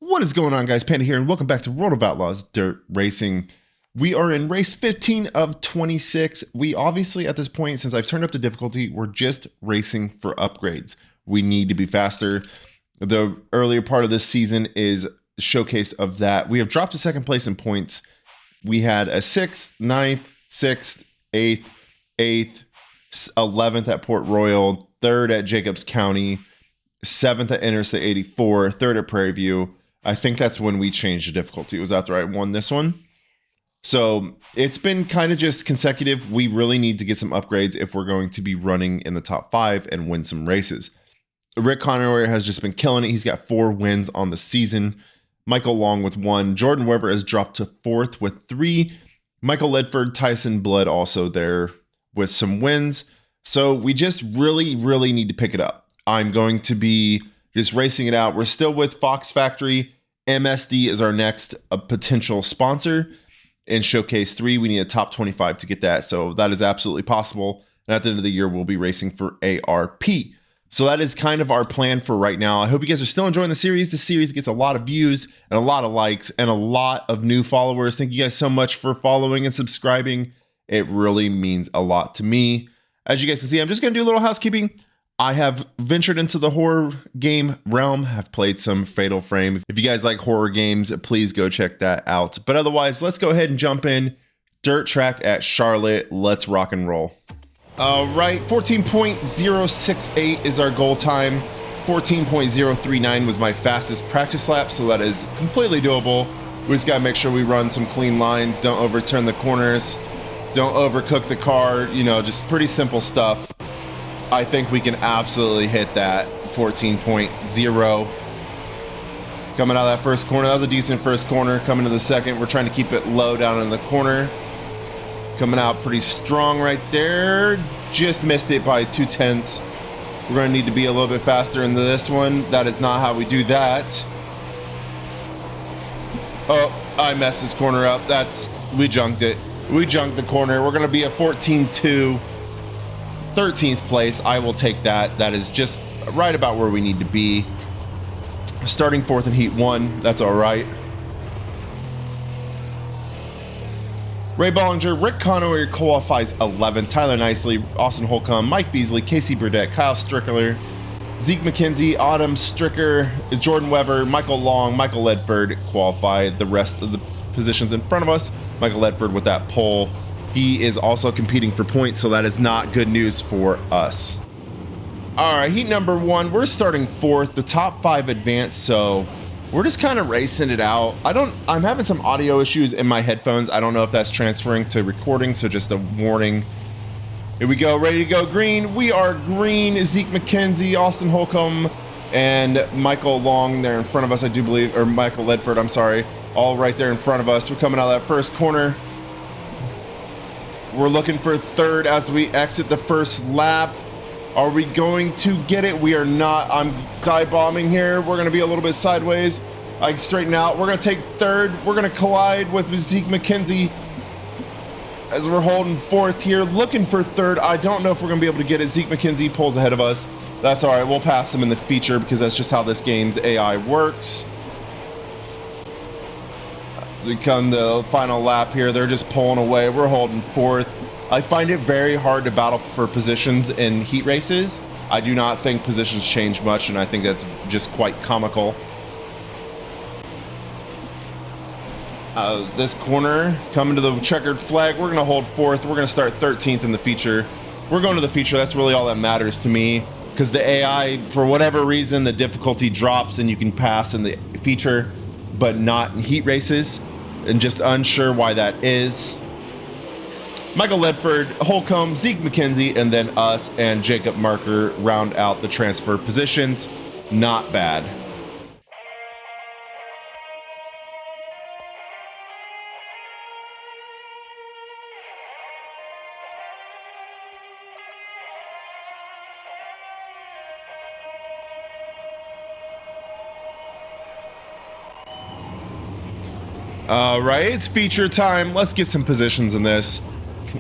What is going on, guys? Panda here, and welcome back to World of Outlaws Dirt Racing. We are in race 15 of 26. We obviously, at this point, since I've turned up the difficulty, we're just racing for upgrades. We need to be faster. The earlier part of this season is a showcase of that. We have dropped to second place in points. We had a 6th, 9th, 6th, 8th, 8th, 11th at Port Royal, 3rd at Jacobs County, 7th at Interstate 84, 3rd at Prairie View. I think that's when we changed the difficulty. It was after I won this one. So it's been kind of just consecutive. We really need to get some upgrades if we're going to be running in the top 5 and win some races. Rick Conroy has just been killing it. He's got 4 wins on the season. Michael Long with 1. Jordan Weber has dropped to 4th with 3. Michael Ledford, Tyson Blood also there with some wins. So we just really need to pick it up. I'm going to be just racing it out. We're still with Fox Factory. MSD is our next potential sponsor. In Showcase 3, we need a top 25 to get that. So that is absolutely possible. And at the end of the year, we'll be racing for ARP. So that is kind of our plan for right now. I hope you guys are still enjoying the series. The series gets a lot of views and a lot of likes and a lot of new followers. Thank you guys so much for following and subscribing. It really means a lot to me. As you guys can see, I'm just going to do a little housekeeping. I have ventured into the horror game realm, have played some Fatal Frame. If you guys like horror games, please go check that out. But otherwise, let's go ahead and jump in. Dirt track at Charlotte. Let's rock and roll. All right, 14.068 is our goal time. 14.039 was my fastest practice lap, so that is completely doable. We just gotta make sure we run some clean lines, don't overturn the corners, don't overcook the car, you know, just pretty simple stuff. I think we can absolutely hit that 14.0. Coming out of that first corner, that was a decent first corner. Coming to the second, we're trying to keep it low down in the corner. Coming out pretty strong right there. Just missed it by 0.2. We're gonna need to be a little bit faster into this one. That is not how we do that. Oh, I messed this corner up. We junked it. We junked the corner. We're gonna be a 14.2. 13th place. I will take that. That is just right about where we need to be. Starting 4th in Heat 1. That's all right. Ray Bollinger, Rick Conroy qualifies 11th. Tyler Nicely, Austin Holcomb, Mike Beasley, Casey Burdett, Kyle Strickler, Zeke McKenzie, Autumn Stricker, Jordan Weber, Michael Long, Michael Ledford qualified. The rest of the positions in front of us. Michael Ledford with that pole. He is also competing for points, so that is not good news for us. All right, heat number 1, we're starting 4th. The top 5 advance, so we're just kind of racing it out. I'm having some audio issues in my headphones. I don't know if that's transferring to recording, so just a warning. Here we go, ready to go green. We are green. Zeke McKenzie, Austin Holcomb, and Michael Long there in front of us, I do believe, or Michael Ledford, I'm sorry. All right there in front of us. We're coming out of that first corner. We're looking for 3rd as we exit the first lap. Are we going to get it? We are not. I'm dive bombing here. We're going to be a little bit sideways. I can straighten out. We're going to take 3rd. We're going to collide with Zeke McKenzie as we're holding 4th here. Looking for 3rd. I don't know if we're going to be able to get it. Zeke McKenzie pulls ahead of us. That's all right. We'll pass him in the feature because that's just how this game's AI works. As we come to the final lap here, they're just pulling away. We're holding 4th. I find it very hard to battle for positions in heat races. I do not think positions change much, and I think that's just quite comical. This corner, coming to the checkered flag, we're going to hold 4th. We're going to start 13th in the feature. We're going to the feature. That's really all that matters to me, because the AI, for whatever reason, the difficulty drops and you can pass in the feature, but not in heat races. And just unsure why that is. Michael Ledford, Holcomb, Zeke McKenzie, and then us and Jacob Marker round out the transfer positions. Not bad. All right, it's feature time. Let's get some positions in this.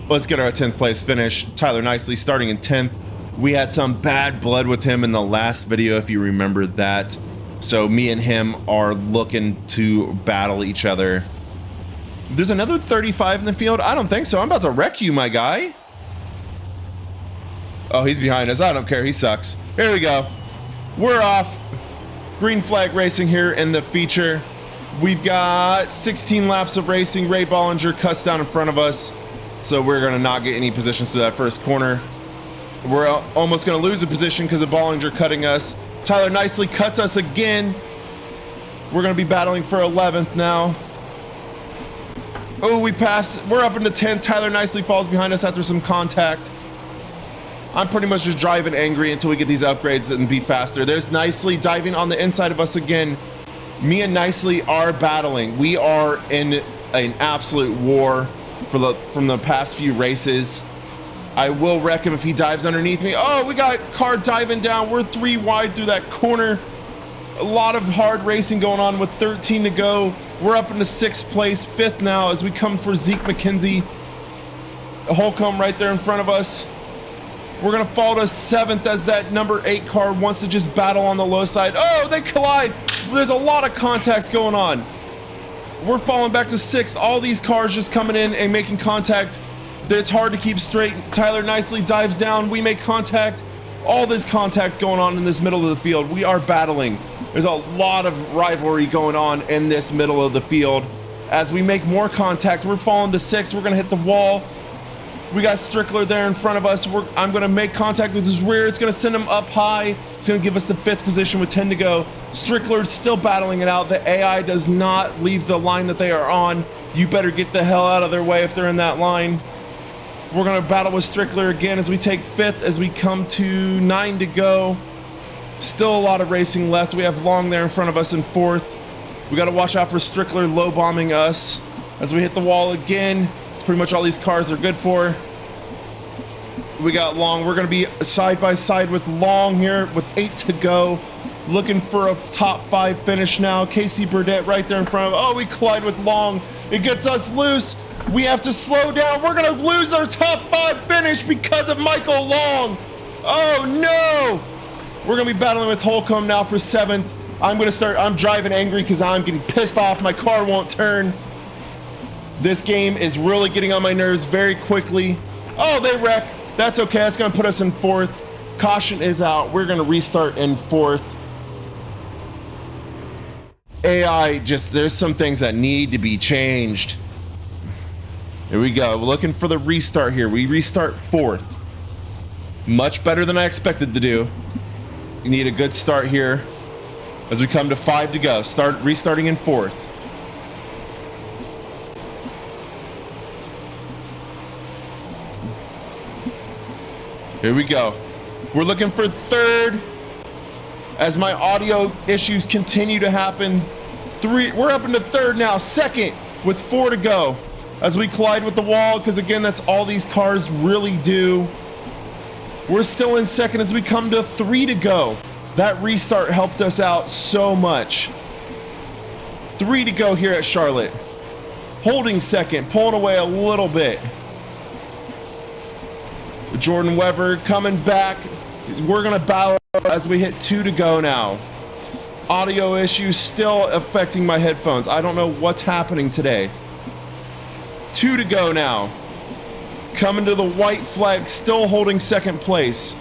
Let's get our 10th place finish. Tyler Nicely starting in 10th. We had some bad blood with him in the last video, if you remember that. So me and him are looking to battle each other. There's another 35 in the field? I don't think so. I'm about to wreck you, my guy. Oh, he's behind us. I don't care. He sucks. Here we go. We're off. Green flag racing here in the feature. We've got 16 laps of racing. Ray Bollinger cuts down in front of us. So we're going to not get any positions to that first corner. We're almost going to lose a position because of Bollinger cutting us. Tyler Nicely cuts us again. We're going to be battling for 11th now. Oh, we passed. We're up into 10th. Tyler Nicely falls behind us after some contact. I'm pretty much just driving angry until we get these upgrades and be faster. There's Nicely diving on the inside of us again. Me and Nicely are battling. We are in an absolute war from the past few races. I will wreck him if he dives underneath me. Oh, we got car diving down. We're 3 wide through that corner. A lot of hard racing going on with 13 to go. We're up into 6th place, 5th now as we come for Zeke McKenzie. Holcomb right there in front of us. We're gonna fall to 7th as that number 8 car wants to just battle on the low side. Oh, they collide. There's a lot of contact going on. We're falling back to 6th. All these cars just coming in and making contact. It's hard to keep straight. Tyler Nicely dives down. We make contact. All this contact going on in this middle of the field. We are battling. There's a lot of rivalry going on in this middle of the field. As we make more contact, we're falling to 6th. We're gonna hit the wall. We got Strickler there in front of us. I'm gonna make contact with his rear. It's gonna send him up high. It's gonna give us the 5th position with 10 to go. Strickler's still battling it out. The AI does not leave the line that they are on. You better get the hell out of their way if they're in that line. We're gonna battle with Strickler again as we take 5th as we come to 9 to go. Still a lot of racing left. We have Long there in front of us in 4th. We gotta watch out for Strickler low bombing us as we hit the wall again. It's pretty much all these cars are good for. We got Long. We're gonna be side by side with Long here with 8 to go. Looking for a top 5 finish now. Casey Burdett right there in front of. Oh, we collide with Long. It gets us loose. We have to slow down. We're gonna lose our top 5 finish because of Michael Long. Oh no! We're gonna be battling with Holcomb now for 7th. I'm driving angry because I'm getting pissed off. My car won't turn. This game is really getting on my nerves very quickly. Oh, they wreck. That's okay. That's gonna put us in 4th. Caution is out. We're gonna restart in 4th. AI, there's some things that need to be changed. Here we go. We're looking for the restart here. We restart 4th. Much better than I expected to do. We need a good start here as we come to 5 to go. Restarting in 4th. Here we go. We're looking for 3rd as my audio issues continue to happen. We're up into 3rd now. 2nd with 4 to go as we collide with the wall because again, that's all these cars really do. We're still in 2nd as we come to 3 to go. That restart helped us out so much. 3 to go here at Charlotte. Holding 2nd, pulling away a little bit. Jordan Weber coming back. We're gonna battle as we hit 2 to go now. Audio issues still affecting my headphones. I don't know what's happening today. 2 to go now. Coming to the white flag, still holding 2nd place.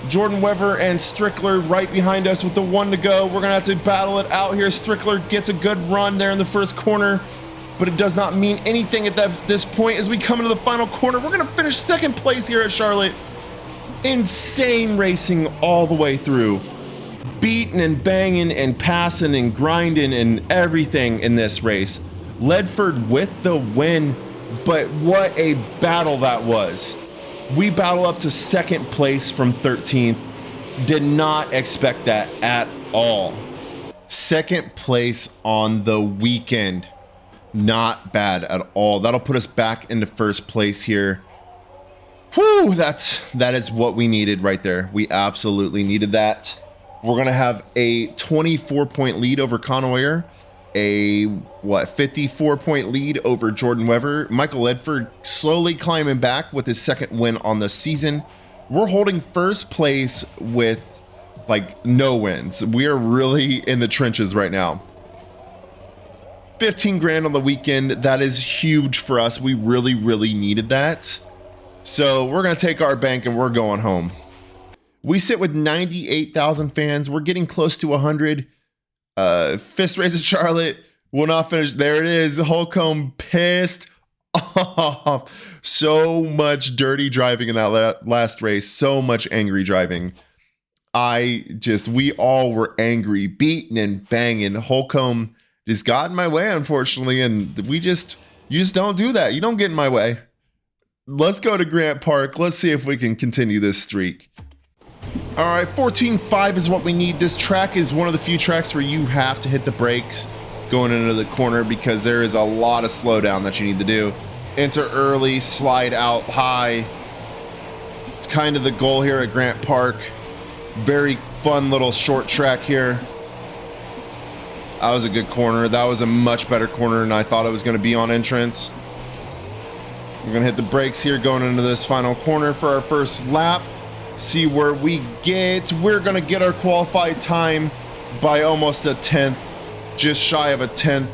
Jordan Weber and Strickler right behind us with the 1 to go. We're gonna have to battle it out here. Strickler gets a good run there in the first corner, but it does not mean anything at this point as we come into the final corner. We're gonna finish 2nd place here at Charlotte. Insane racing all the way through. Beating and banging and passing and grinding and everything in this race. Ledford with the win, but what a battle that was. We battle up to 2nd place from 13th. Did not expect that at all. 2nd place on the weekend. Not bad at all. That'll put us back into 1st place here. Whew, that is what we needed right there. We absolutely needed that. We're gonna have a 24-point lead over Conoyer, a 54-point lead over Jordan Weber. Michael Ledford slowly climbing back with his 2nd win on the season. We're holding 1st place with like no wins. We are really in the trenches right now. 15 grand on the weekend. That is huge for us. We really, really needed that. So we're going to take our bank and we're going home. We sit with 98,000 fans. We're getting close to 100. Fist race at Charlotte will not finish. There it is. Holcomb pissed off. So much dirty driving in that last race. So much angry driving. We all were angry, beating and banging. Holcomb just got in my way, unfortunately, and you just don't do that. You don't get in my way. Let's go to Grant Park. Let's see if we can continue this streak. All right, 14.5 is what we need. This track is one of the few tracks where you have to hit the brakes going into the corner because there is a lot of slowdown that you need to do. Enter early, slide out high. It's kind of the goal here at Grant Park. Very fun little short track here. That was a good corner. That was a much better corner than I thought it was going to be on entrance. We're going to hit the brakes here going into this final corner for our first lap. See where we get. We're going to get our qualified time by almost a 10th. Just shy of a 10th.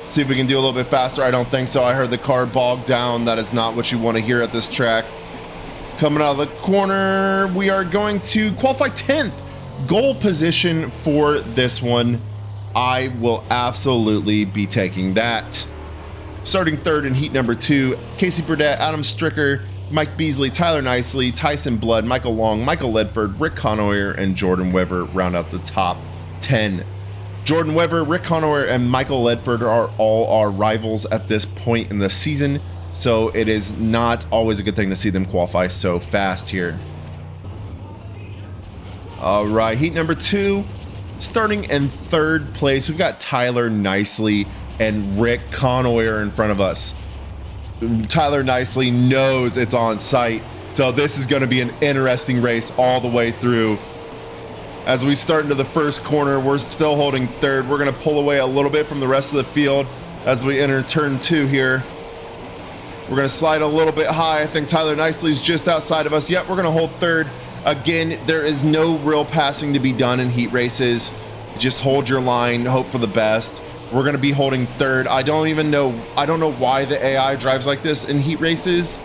See if we can do a little bit faster. I don't think so. I heard the car bog down. That is not what you want to hear at this track. Coming out of the corner, we are going to qualify 10th. Goal position for this one. I will absolutely be taking that. Starting third in heat number 2, Casey Burdett, Adam Stricker, Mike Beasley, Tyler Nicely, Tyson Blood, Michael Long, Michael Ledford, Rick Conoyer, and Jordan Weber round out the top 10. Jordan Weber, Rick Conoyer, and Michael Ledford are all our rivals at this point in the season, so it is not always a good thing to see them qualify so fast here. All right, heat number 2. Starting in third place, we've got Tyler Nicely and Rick Conoyer in front of us. Tyler Nicely knows it's on site, so this is going to be an interesting race all the way through. As we start into the first corner, we're still holding third. We're going to pull away a little bit from the rest of the field as we enter turn 2 here. We're going to slide a little bit high. I think Tyler Nicely's just outside of us. Yep, we're going to hold third. Again, there is no real passing to be done in heat races. Just hold your line, hope for the best. We're going to be holding third. I don't know why the AI drives like this in heat races,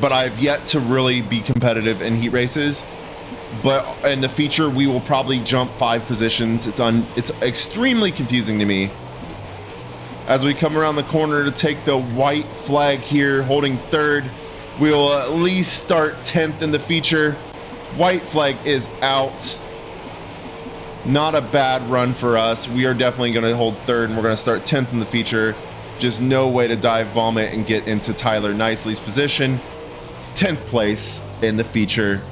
but I've yet to really be competitive in heat races. But in the feature, we will probably jump 5 positions. It's extremely confusing to me. As we come around the corner to take the white flag here, holding third, we'll at least start 10th in the feature. White flag is out. Not a bad run for us. We are definitely going to hold third, and we're going to start 10th in the feature. Just no way to dive bomb it and get into Tyler Nicely's position. 10th place in the feature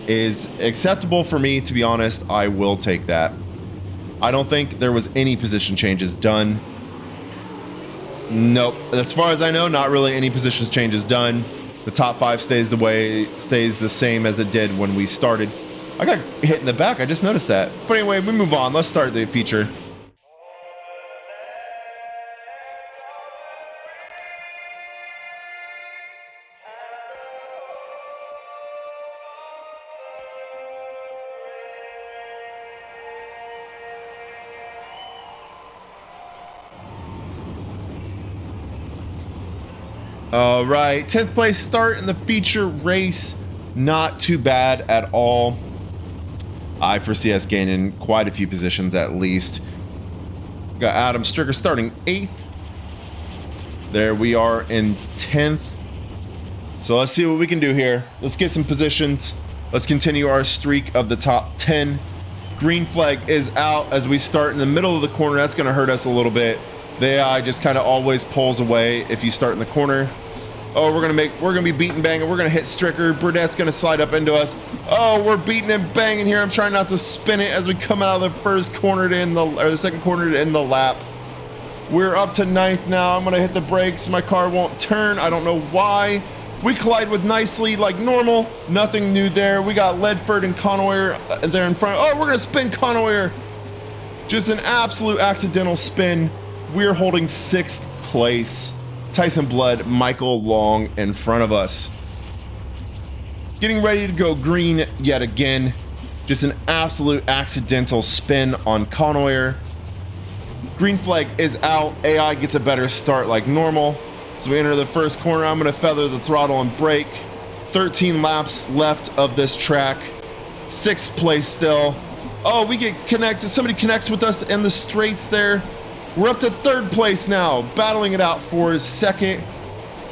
is acceptable for me, to be honest. I will take that. I don't think there was any position changes done. Nope. As far as I know, not really any positions changes done. The top 5 stays the same as it did when we started. I got hit in the back. I just noticed that. But anyway, we move on. Let's start the feature. All right, 10th place start in the feature race. Not too bad at all. I foresee us gaining quite a few positions at least. Got Adam Stricker starting 8th. There we are in 10th. So let's see what we can do here. Let's get some positions. Let's continue our streak of the top 10. Green flag is out as we start in the middle of the corner. That's going to hurt us a little bit. The AI just kind of always pulls away if you start in the corner. Oh, we're gonna be beating banging. We're gonna hit Stricker. Burdett's gonna slide up into us. Oh, we're beating and banging here. I'm trying not to spin it as we come out of the first corner to end the second corner to end the lap. We're up to 9th now. I'm gonna hit the brakes. My car won't turn. I don't know why. We collide with Nicely like normal. Nothing new there. We got Ledford and Conoyer there in front. Oh, we're gonna spin Conoyer. Just an absolute accidental spin. We're holding 6th place. Tyson Blood, Michael Long in front of us. Getting ready to go green yet again. Just an absolute accidental spin on Conoir. Green flag is out. AI gets a better start like normal. So we enter the first corner. I'm going to feather the throttle and brake. 13 laps left of this track. 6th place still. Oh, we get connected. Somebody connects with us in the straights there. We're up to 3rd place now. Battling it out for 2nd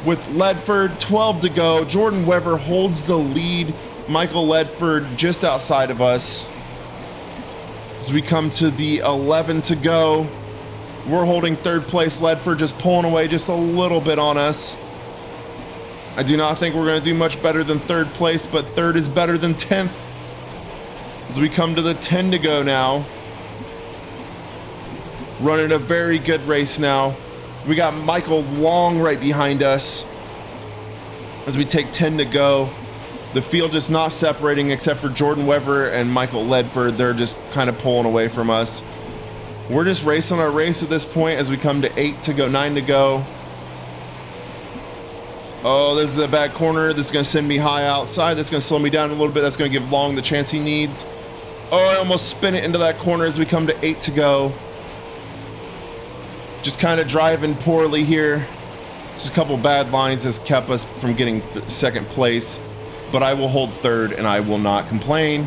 with Ledford. 12 to go. Jordan Weber holds the lead. Michael Ledford just outside of us. As we come to the 11 to go. We're holding 3rd place. Ledford just pulling away just a little bit on us. I do not think we're going to do much better than 3rd place, but 3rd is better than 10th. As we come to the 10 to go now. Running a very good race now. We got Michael Long right behind us. As we take 10 to go. The field just not separating except for Jordan Weber and Michael Ledford. They're just kind of pulling away from us. We're just racing our race at this point as we come to 8 to go, 9 to go. Oh, this is a bad corner. This is going to send me high outside. That's going to slow me down a little bit. That's going to give Long the chance he needs. Oh, I almost spin it into that corner as we come to 8 to go. Just kind of driving poorly here. Just a couple bad lines has kept us from getting 2nd place. But I will hold 3rd and I will not complain.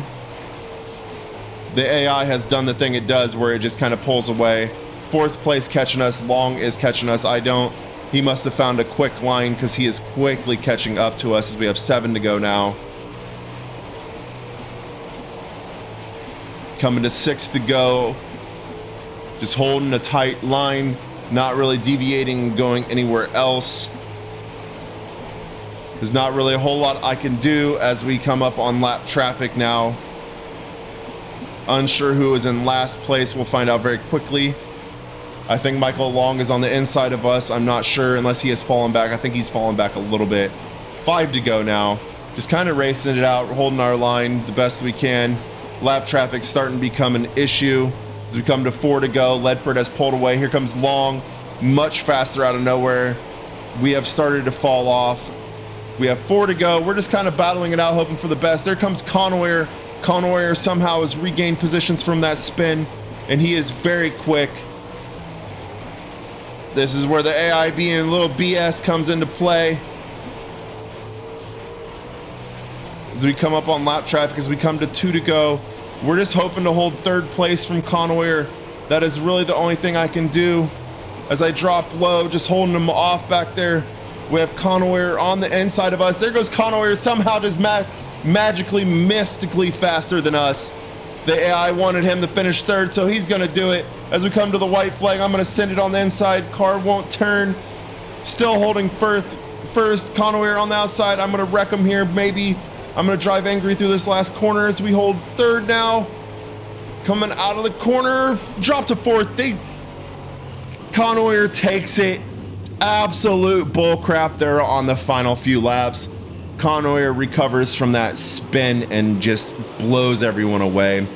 The AI has done the thing it does where it just kind of pulls away. 4th place catching us. Long is catching us. I don't. He must have found a quick line because he is quickly catching up to us as we have 7 to go now. Coming to 6 to go. Just holding a tight line. Not really deviating, going anywhere else. There's not really a whole lot I can do as we come up on lap traffic now. Unsure who is in last place. We'll find out very quickly. I think Michael Long is on the inside of us. I'm not sure unless he has fallen back. I think he's fallen back a little bit. 5 to go now. Just kind of racing it out, holding our line the best we can. Lap traffic starting to become an issue. As we come to 4 to go, Ledford has pulled away. Here comes Long, much faster out of nowhere. We have started to fall off. We have 4 to go. We're just kind of battling it out, hoping for the best. There comes Conoir. Conoir somehow has regained positions from that spin, and he is very quick. This is where the AI being a little BS comes into play. As we come up on lap traffic, as we come to 2 to go, we're just hoping to hold 3rd place from Conoir. That is really the only thing I can do. As I drop low, just holding him off back there. We have Conoir on the inside of us. There goes Conoir, somehow just magically, mystically faster than us. The AI wanted him to finish 3rd, so he's gonna do it. As we come to the white flag, I'm gonna send it on the inside. Car won't turn. Still holding first. Conoir on the outside. I'm gonna wreck him here, maybe. I'm gonna drive angry through this last corner as we hold 3rd now. Coming out of the corner, drop to 4th. Conoir takes it. Absolute bullcrap there on the final few laps. Conoir recovers from that spin and just blows everyone away.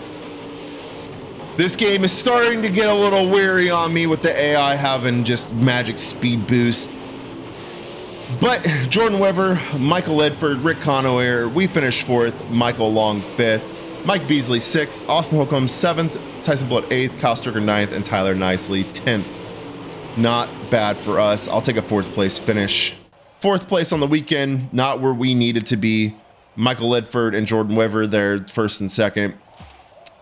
This game is starting to get a little weary on me with the AI having just magic speed boost. But Jordan Weber, Michael Ledford, Rick Conoir, we finished 4th, Michael Long 5th, Mike Beasley 6th, Austin Holcomb 7th, Tyson Blood 8th, Kyle Stricker 9th, and Tyler Nicely 10th. Not bad for us. I'll take a 4th place finish. 4th place on the weekend, not where we needed to be. Michael Ledford and Jordan Weber, they're 1st and 2nd.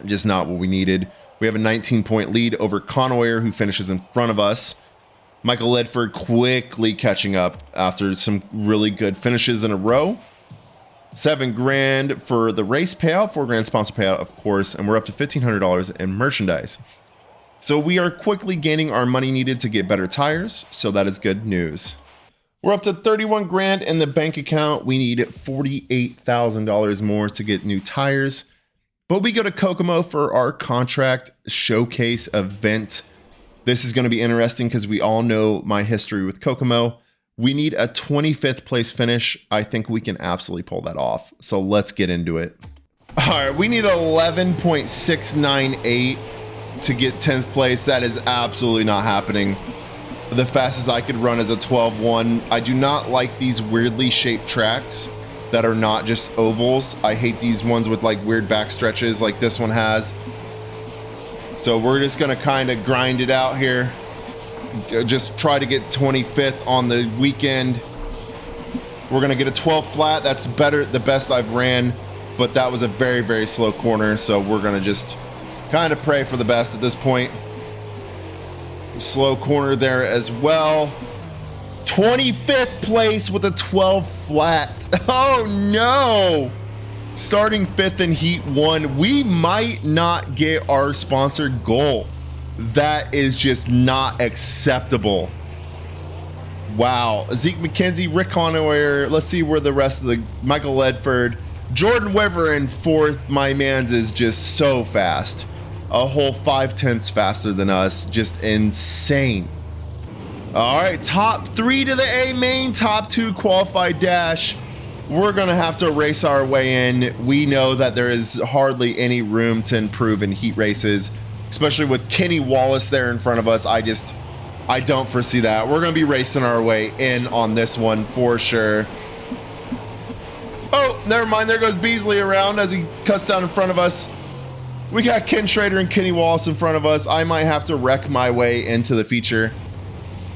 Just not what we needed. We have a 19-point lead over Conoir, who finishes in front of us. Michael Ledford quickly catching up after some really good finishes in a row. $7 grand for the race payout, $4 grand sponsor payout, of course, and we're up to $1,500 in merchandise. So we are quickly gaining our money needed to get better tires, so that is good news. We're up to 31 grand in the bank account. We need $48,000 more to get new tires. But we go to Kokomo for our contract showcase event. This is going to be interesting because we all know my history with Kokomo. We need a 25th place finish. I think we can absolutely pull that off. So let's get into it. All right, we need 11.698 to get 10th place. That is absolutely not happening. The fastest I could run is a 12.1. I do not like these weirdly shaped tracks. that are not just ovals. I hate these ones with like weird back stretches like this one has. So we're just gonna kind of grind it out here. Just try to get 25th on the weekend. We're gonna get a 12 flat. That's better, the best I've ran, but that was a very, very slow corner. So we're gonna just kind of pray for the best at this point. Slow corner there as well. 25th place with a 12 flat. Oh no! Starting 5th in heat 1. We might not get our sponsored goal. That is just not acceptable. Wow. Zeke McKenzie, Rick Conaway. Let's see where the rest of the Michael Ledford, Jordan Weaver in 4th. My man's is just so fast. A whole 5/10 faster than us. Just insane. All right, top 3 to the A main, top 2 qualified dash. We're gonna have to race our way in. We know that there is hardly any room to improve in heat races, especially with Kenny Wallace there in front of us. I don't foresee that. We're gonna be racing our way in on this one for sure. Oh, never mind. There goes Beasley around as he cuts down in front of us. We got Ken Schrader and Kenny Wallace in front of us. I might have to wreck my way into the feature.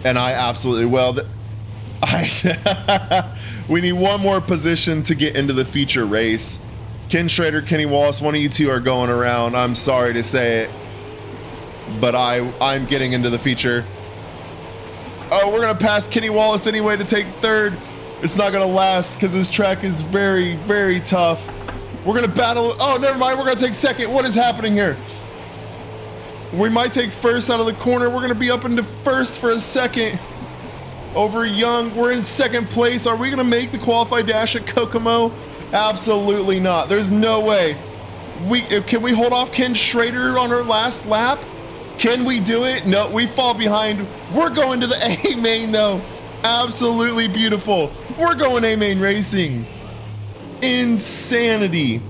And I absolutely will. We need one more position to get into the feature race. Ken Schrader, Kenny Wallace, one of you two are going around. I'm sorry to say it, but I'm getting into the feature. Oh, we're gonna pass Kenny Wallace anyway to take 3rd. It's not gonna last because this track is very, very tough. We're gonna battle. Oh, never mind. We're gonna take 2nd. What is happening here? We might take 1st out of the corner. We're gonna be up into 1st for a second. Over Young, we're in 2nd place. Are we gonna make the qualified dash at Kokomo? Absolutely not. There's no way. Can we hold off Ken Schrader on our last lap? Can we do it? No, we fall behind. We're going to the A main though. Absolutely beautiful. We're going A main racing. Insanity.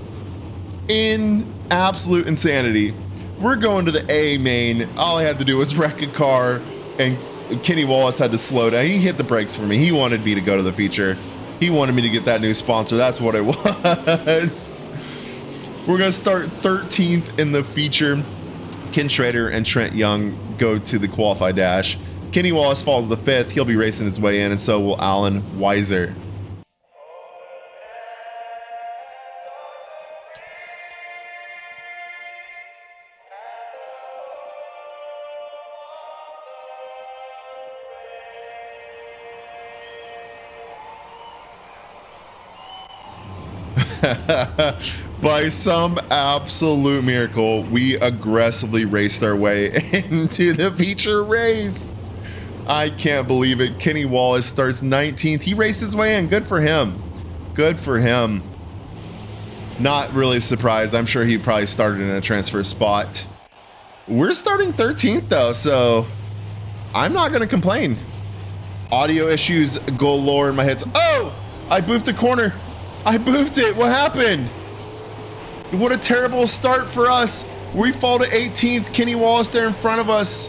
Absolute insanity. We're going to the A main. All I had to do was wreck a car, and Kenny Wallace had to slow down. He hit the brakes for me. He wanted me to go to the feature. He wanted me to get that new sponsor. That's what it was. We're going to start 13th in the feature. Ken Schrader and Trent Young go to the qualified dash. Kenny Wallace falls to 5th. He'll be racing his way in, and so will Alan Weiser. By some absolute miracle, we aggressively raced our way into the feature race. I can't believe it. Kenny Wallace starts 19th. He raced his way in. Good for him. Good for him. Not really surprised. I'm sure he probably started in a transfer spot. We're starting 13th though, so I'm not going to complain. Audio issues galore in my head. Oh, I boofed a corner. I boofed it. What happened? What a terrible start for us. We fall to 18th. Kenny Wallace there in front of us.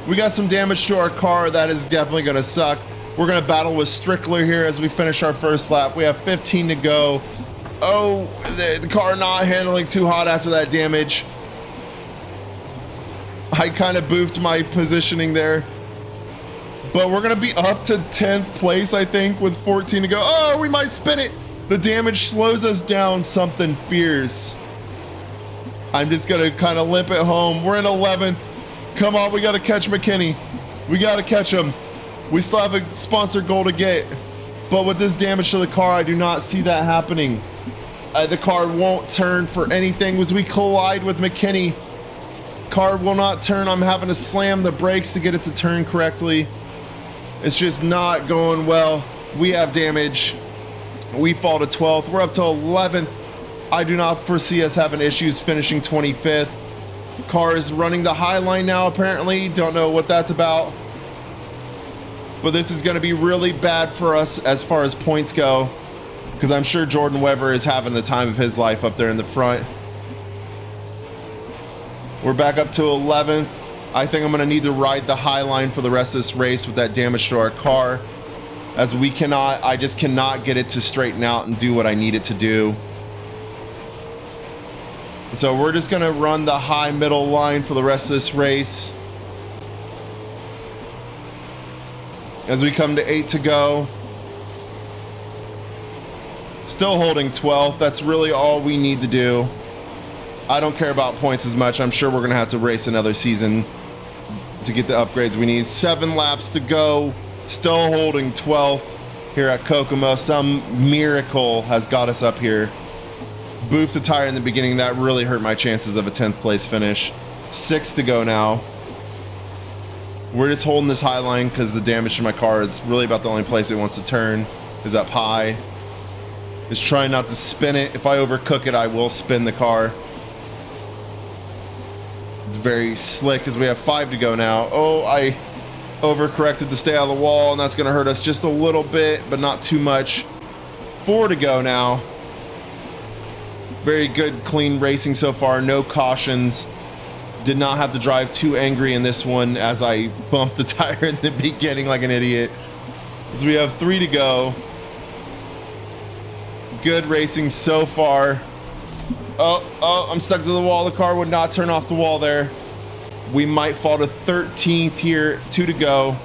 We got some damage to our car. That is definitely going to suck. We're going to battle with Strickler here as we finish our first lap. We have 15 to go. Oh, the car not handling too hot after that damage. I kind of boofed my positioning there. But we're going to be up to 10th place, I think, with 14 to go. Oh, we might spin it. The damage slows us down something fierce. I'm just going to kind of limp it home. We're in 11th. Come on, we got to catch McKinney. We got to catch him. We still have a sponsored goal to get. But with this damage to the car, I do not see that happening. The car won't turn for anything as we collide with McKinney. Car will not turn. I'm having to slam the brakes to get it to turn correctly. It's just not going well. We have damage. We fall to 12th. We're up to 11th. I do not foresee us having issues finishing 25th. Car is running the high line now, apparently. Don't know what that's about. But this is going to be really bad for us as far as points go, because I'm sure Jordan Weaver is having the time of his life up there in the front. We're back up to 11th. I think I'm going to need to ride the high line for the rest of this race with that damage to our car. as I just cannot get it to straighten out and do what I need it to do. So we're just gonna run the high middle line for the rest of this race. As we come to 8 to go. Still holding 12th. That's really all we need to do. I don't care about points as much. I'm sure we're gonna have to race another season to get the upgrades we need. 7 laps to go. Still holding 12th here at Kokomo. Some miracle has got us up here. Boofed the tire in the beginning. That really hurt my chances of a 10th place finish. 6 to go now. We're just holding this high line because the damage to my car is really about the only place it wants to turn is up high. Just trying not to spin it. If I overcook it, I will spin the car. It's very slick as we have 5 to go now. Oh, I overcorrected to stay out of the wall, and that's going to hurt us just a little bit, but not too much. 4 to go now. Very good, clean racing so far. No cautions. Did not have to drive too angry in this one as I bumped the tire in the beginning like an idiot. So we have 3 to go. Good racing so far. Oh, I'm stuck to the wall. The car would not turn off the wall there. We might fall to 13th here. 2 to go.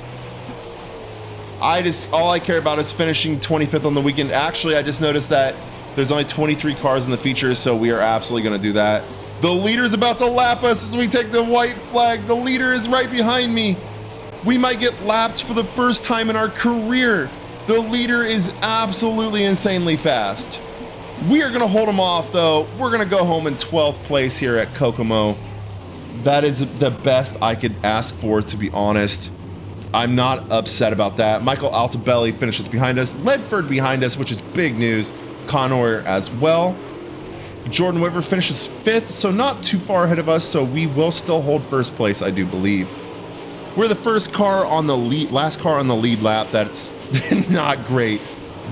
All I care about is finishing 25th on the weekend. Actually, I just noticed that there's only 23 cars in the features, so we are absolutely going to do that. The leader is about to lap us as we take the white flag. The leader is right behind me. We might get lapped for the first time in our career. The leader is absolutely insanely fast. We are going to hold him off, though. We're going to go home in 12th place here at Kokomo. That is the best I could ask for, to be honest. I'm not upset about that. Michael Altobelli finishes behind us. Ledford behind us, which is big news. Conor as well. Jordan Weaver finishes 5th, so not too far ahead of us, so we will still hold first place, I do believe. We're the first car on the lead, last car on the lead lap. That's not great,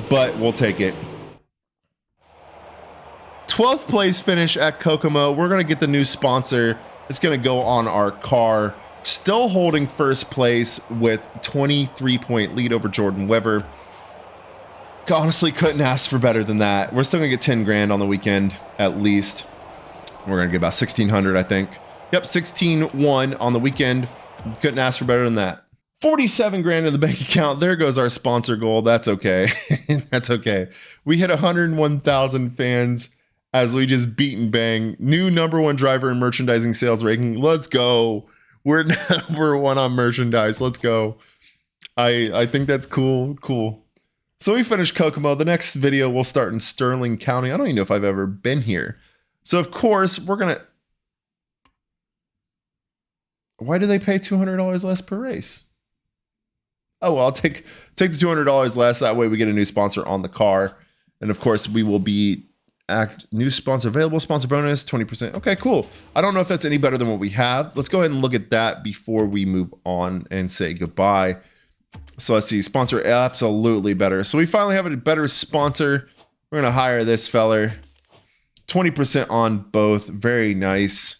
but we'll take it. 12th place finish at Kokomo. We're going to get the new sponsor. It's going to go on our car. Still holding first place with 23-point lead over Jordan Weaver. Honestly, couldn't ask for better than that. We're still going to get 10 grand on the weekend, at least. We're going to get about 1,600, I think. Yep, 16-1 on the weekend. Couldn't ask for better than that. 47 grand in the bank account. There goes our sponsor goal. That's okay. That's okay. We hit 101,000 fans as we just beat and bang. New #1 driver in merchandising sales ranking. Let's go. We're #1 on merchandise. Let's go. I think that's cool. Cool. So we finished Kokomo. The next video will start in Sterling County. I don't even know if I've ever been here. So of course, we're going to... Why do they pay $200 less per race? Oh, well, I'll take the $200 less. That way we get a new sponsor on the car. And of course, we will be new sponsor available, sponsor bonus, 20%. Okay, cool. I don't know if that's any better than what we have. Let's go ahead and look at that before we move on and say goodbye. So let's see, sponsor absolutely better. So we finally have a better sponsor. We're going to hire this feller. 20% on both. Very nice.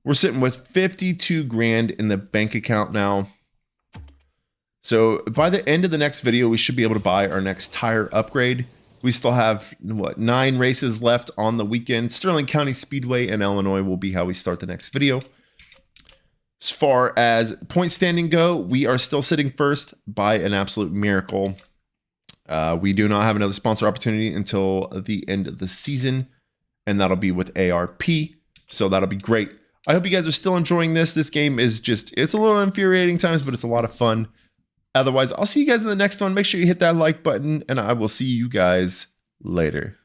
We're sitting with 52 grand in the bank account now. So by the end of the next video, we should be able to buy our next tire upgrade. We still have, 9 races left on the weekend. Sterling County Speedway and Illinois will be how we start the next video. As far as point standing go, we are still sitting first by an absolute miracle. We do not have another sponsor opportunity until the end of the season, and that'll be with ARP. So that'll be great. I hope you guys are still enjoying this. This game is just, it's a little infuriating times, but it's a lot of fun. Otherwise, I'll see you guys in the next one. Make sure you hit that like button, and I will see you guys later.